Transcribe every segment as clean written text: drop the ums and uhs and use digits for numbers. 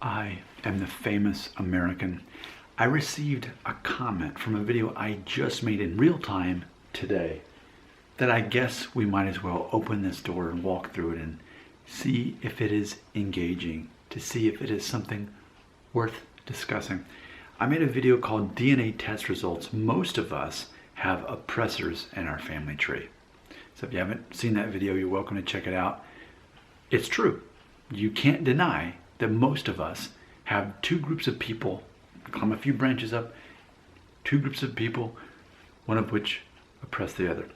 I am the famous American. I received a comment from a video I just made in real time today that I guess we might as well open this door and walk through it and see if it is engaging, to see if it is something worth discussing. I made a video called DNA Test Results. Most of us have oppressors in our family tree. So if you haven't seen that video, you're welcome to check it out. It's true. You can't deny that most of us have two groups of people, climb a few branches up, two groups of people, one of which oppress the other.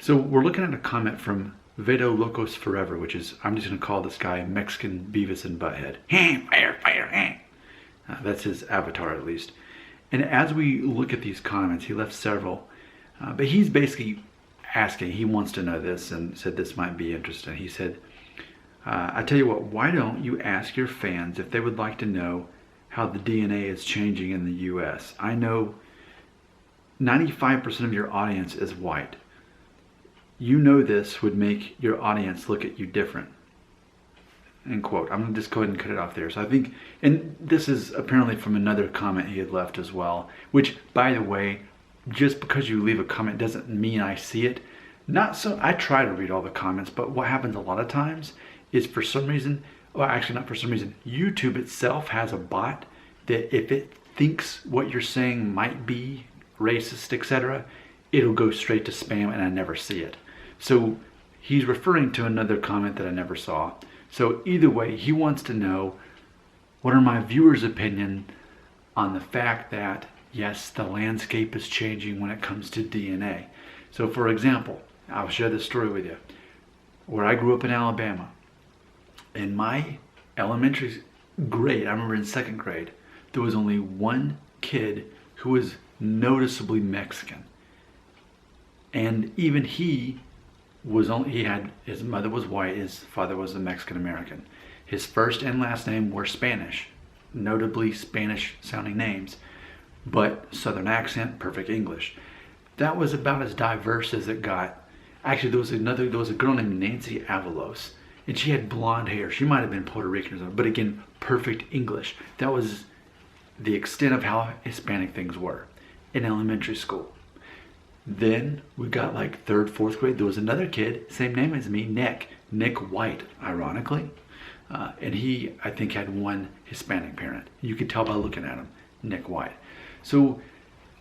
So we're looking at a comment from Vedo Locos Forever, which is, I'm just going to call this guy Mexican Beavis and Butthead. Fire. That's his avatar, at least. And as we look at these comments, he left several, but he's basically asking, he wants to know this and said this might be interesting. He said, I tell you what, why don't you ask your fans if they would like to know how the DNA is changing in the US? I know 95% of your audience is white. You know this would make your audience look at you different. End quote. I'm going to just go ahead and cut it off there. So I think, and this is apparently from another comment he had left as well, which, by the way, just because you leave a comment doesn't mean I see it. Not so, I try to read all the comments, but what happens a lot of times is for some reason, well actually not for some reason, YouTube itself has a bot that if it thinks what you're saying might be racist, etc., it'll go straight to spam and I never see it. So he's referring to another comment that I never saw. So either way, he wants to know, what are my viewers' opinion on the fact that, yes, the landscape is changing when it comes to DNA. So for example, I'll share this story with you. Where I grew up in Alabama, in my elementary grade, I remember in second grade, there was only one kid who was noticeably Mexican. And even he was his mother was white, his father was a Mexican American. His first and last name were Spanish, notably Spanish sounding names, but Southern accent, perfect English. That was about as diverse as it got. Actually, there was a girl named Nancy Avalos, and she had blonde hair. She might have been Puerto Rican or something, but again, perfect English. That was the extent of how Hispanic things were in elementary school. Then we got like third, fourth grade. There was another kid, same name as me, Nick White, ironically. And he, I think, had one Hispanic parent. You could tell by looking at him, Nick White. So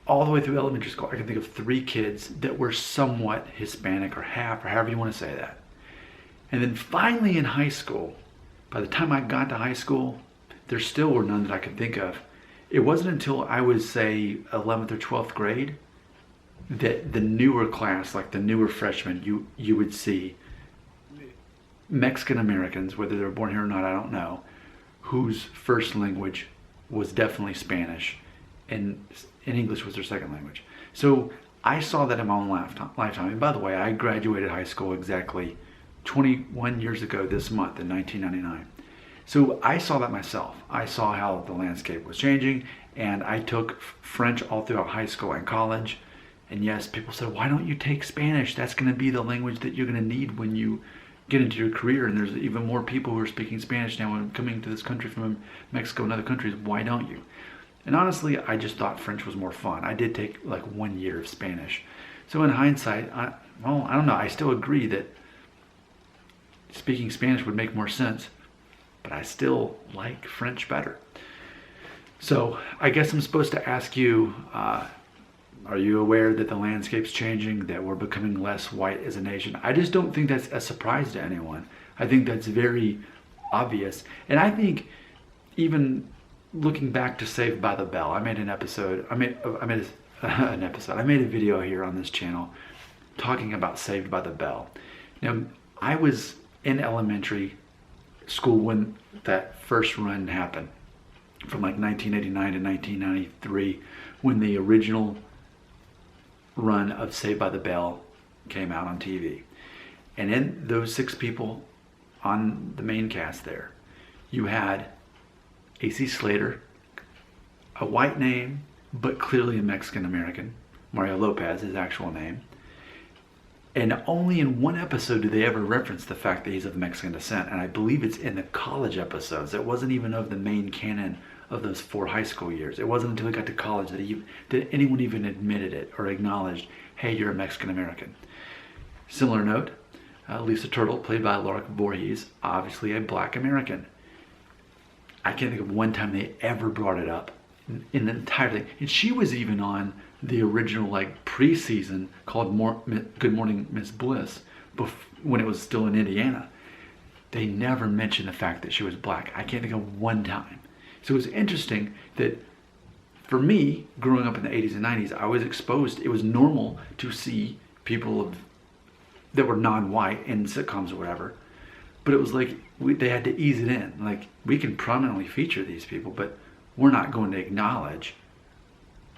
all the way through elementary school, I can think of three kids that were somewhat Hispanic or half, or however you want to say that. And then finally in high school, by the time I got to high school, there still were none that I could think of. It wasn't until I was, say, 11th or 12th grade that the newer class, like the newer freshmen, you would see Mexican Americans, whether they were born here or not, I don't know, whose first language was definitely Spanish and English was their second language. So I saw that in my own lifetime. And by the way, I graduated high school exactly 21 years ago this month in 1999. So I saw that myself. I saw how the landscape was changing, and I took French all throughout high school and college. And yes, people said, why don't you take Spanish? That's going to be the language that you're going to need when you get into your career. And there's even more people who are speaking Spanish now and coming to this country from Mexico and other countries. Why don't you? And honestly, I just thought French was more fun. I did take like 1 year of Spanish. So in hindsight, I don't know. I still agree that speaking Spanish would make more sense, but I still like French better. So I guess I'm supposed to ask you, are you aware that the landscape's changing, that we're becoming less white as a nation? I just don't think that's a surprise to anyone. I think that's very obvious. And I think even looking back to Saved by the Bell, I made a video here on this channel talking about Saved by the Bell. Now, I was in elementary school when that first run happened, from like 1989 to 1993, when the original run of Saved by the Bell came out on TV. And in those 6 people on the main cast there, you had AC Slater, a white name, but clearly a Mexican American, Mario Lopez, his actual name. And only in one episode do they ever reference the fact that he's of Mexican descent. And I believe it's in the college episodes. It wasn't even of the main canon of those 4 high school years. It wasn't until he got to college that anyone even admitted it or acknowledged, hey, you're a Mexican American. Similar note, Lisa Turtle, played by Laura Voorhees, obviously a black American. I can't think of one time they ever brought it up in the entire thing. And she was even on the original like preseason called Good Morning Miss Bliss when it was still in Indiana. They never mentioned the fact that she was black. I can't think of one time. So it was interesting that for me, growing up in the 80s and 90s, I was exposed. It was normal to see people that were non-white in sitcoms or whatever. But it was like they had to ease it in. Like, we can prominently feature these people, but we're not going to acknowledge.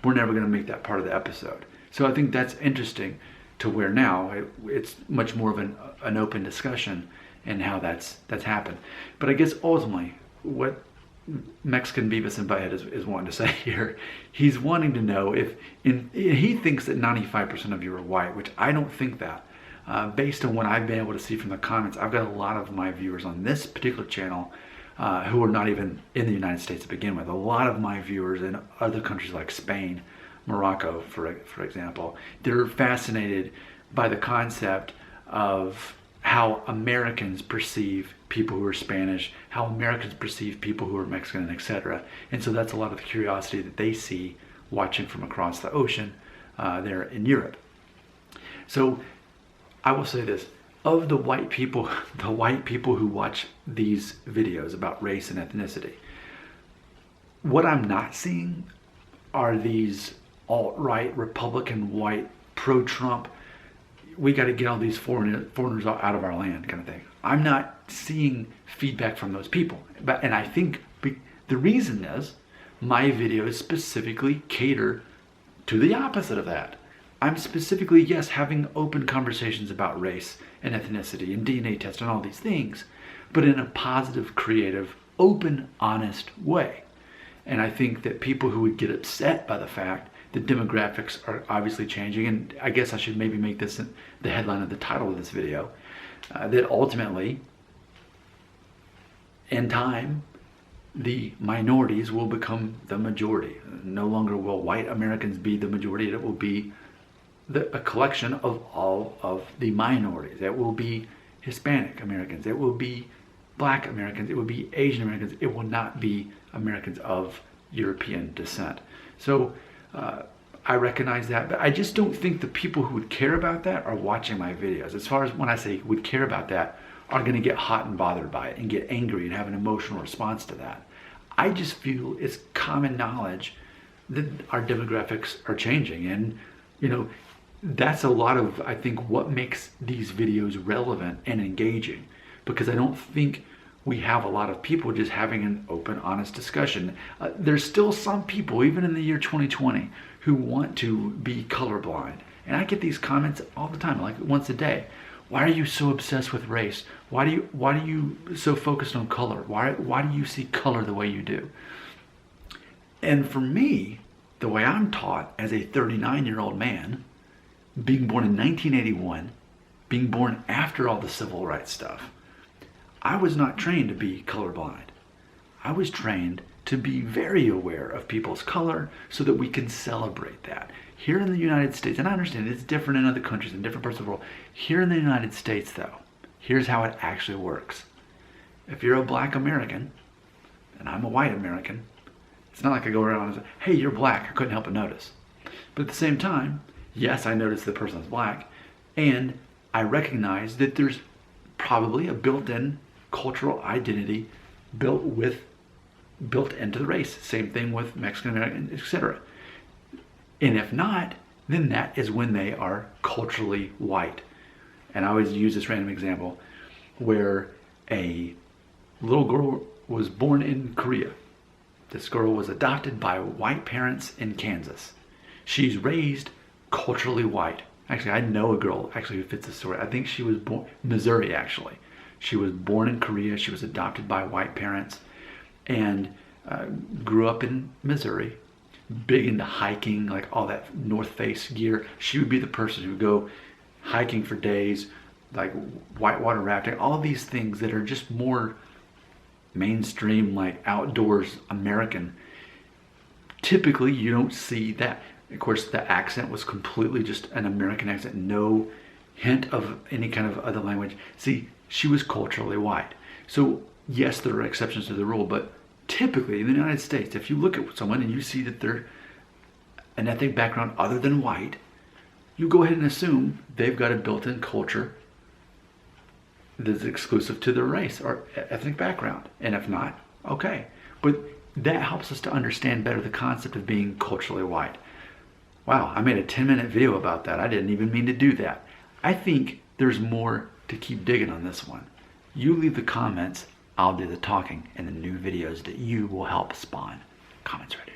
We're never going to make that part of the episode. So I think that's interesting to where now it's much more of an open discussion and how that's happened. But I guess ultimately what Mexican Beavis and Butthead is wanting to say here, he's wanting to know if he thinks that 95% of you are white, which I don't think that. Based on what I've been able to see from the comments, I've got a lot of my viewers on this particular channel who are not even in the United States to begin with. A lot of my viewers in other countries like Spain, Morocco, for example, they're fascinated by the concept of how Americans perceive people who are Spanish, how Americans perceive people who are Mexican, etc. And so that's a lot of the curiosity that they see watching from across the ocean there in Europe. So I will say this, of the white people who watch these videos about race and ethnicity, what I'm not seeing are these alt-right, Republican, white, pro-Trump, we got to get all these foreigners out of our land kind of thing. I'm not seeing feedback from those people. And I think the reason is my videos specifically cater to the opposite of that. I'm specifically, yes, having open conversations about race and ethnicity and DNA tests and all these things, but in a positive, creative, open, honest way. And I think that people who would get upset by the fact that demographics are obviously changing, and I guess I should maybe make this the headline of the title of this video, that ultimately, in time, the minorities will become the majority. No longer will white Americans be the majority, it will be a collection of all of the minorities. It will be Hispanic Americans, it will be Black Americans, it will be Asian Americans, it will not be Americans of European descent. So I recognize that, but I just don't think the people who would care about that are watching my videos. As far as when I say would care about that, are going to get hot and bothered by it and get angry and have an emotional response to that. I just feel it's common knowledge that our demographics are changing, and that's a lot of, I think, what makes these videos relevant and engaging, because I don't think we have a lot of people just having an open, honest discussion. There's still some people, even in the year 2020, who want to be colorblind. And I get these comments all the time, like once a day. Why are you so obsessed with race? Why do you so focused on color? Why do you see color the way you do? And for me, the way I'm taught as a 39-year-old man, being born in 1981, being born after all the civil rights stuff, I was not trained to be colorblind. I was trained to be very aware of people's color so that we can celebrate that. Here in the United States, and I understand it's different in other countries and different parts of the world. Here in the United States, though, here's how it actually works. If you're a Black American, and I'm a white American, it's not like I go around and say, hey, you're Black, I couldn't help but notice. But at the same time, yes, I notice the person is Black, and I recognize that there's probably a built-in cultural identity built into the race. Same thing with Mexican American, etc. And if not, then that is when they are culturally white. And I always use this random example where a little girl was born in Korea. This girl was adopted by white parents in Kansas. She's raised culturally white. Actually, I know a girl actually who fits the story. I think she was born Missouri, actually. She was born in Korea. She was adopted by white parents and grew up in Missouri, big into hiking, like all that North Face gear. She would be the person who would go hiking for days, like whitewater rafting, all of these things that are just more mainstream, like outdoors American. Typically, you don't see that. Of course, the accent was completely just an American accent, no hint of any kind of other language. See, she was culturally white. So, yes, there are exceptions to the rule, but typically in the United States, if you look at someone and you see that they're an ethnic background other than white, you go ahead and assume they've got a built-in culture that's exclusive to their race or ethnic background. And if not, okay. But that helps us to understand better the concept of being culturally white. Wow, I made a 10-minute video about that. I didn't even mean to do that. I think there's more to keep digging on this one. You leave the comments, I'll do the talking in the new videos that you will help spawn. Comments ready.